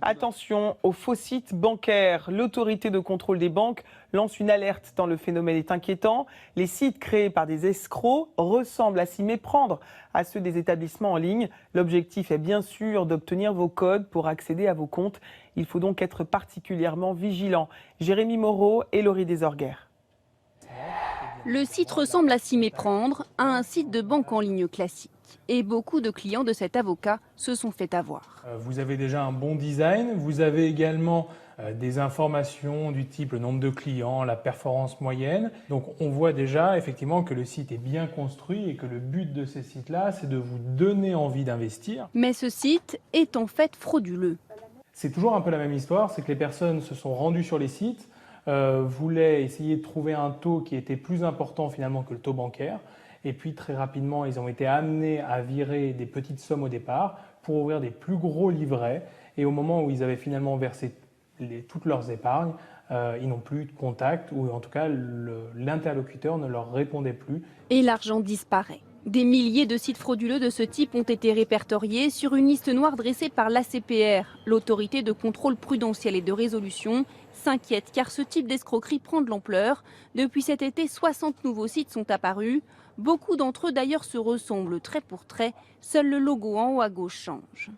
Attention aux faux sites bancaires. L'autorité de contrôle des banques lance une alerte tant le phénomène est inquiétant. Les sites créés par des escrocs ressemblent à s'y méprendre à ceux des établissements en ligne. L'objectif est bien sûr d'obtenir vos codes pour accéder à vos comptes. Il faut donc être particulièrement vigilant. Jérémy Moreau et Laurie Desorguères. Le site ressemble à s'y méprendre à un site de banque en ligne classique. Et beaucoup de clients de cet avocat se sont fait avoir. Vous avez déjà un bon design, vous avez également des informations du type le nombre de clients, la performance moyenne. Donc on voit déjà effectivement que le site est bien construit et que le but de ces sites-là, c'est de vous donner envie d'investir. Mais ce site est en fait frauduleux. C'est toujours un peu la même histoire, c'est que les personnes se sont rendues sur les sites, voulaient essayer de trouver un taux qui était plus important finalement que le taux bancaire. Et puis très rapidement, ils ont été amenés à virer des petites sommes au départ pour ouvrir des plus gros livrets. Et au moment où ils avaient finalement versé toutes leurs épargnes, ils n'ont plus de contact ou en tout cas l'interlocuteur ne leur répondait plus. Et l'argent disparaît. Des milliers de sites frauduleux de ce type ont été répertoriés sur une liste noire dressée par l'ACPR. L'autorité de contrôle prudentiel et de résolution s'inquiète car ce type d'escroquerie prend de l'ampleur. Depuis cet été, 60 nouveaux sites sont apparus. Beaucoup d'entre eux d'ailleurs se ressemblent trait pour trait. Seul le logo en haut à gauche change.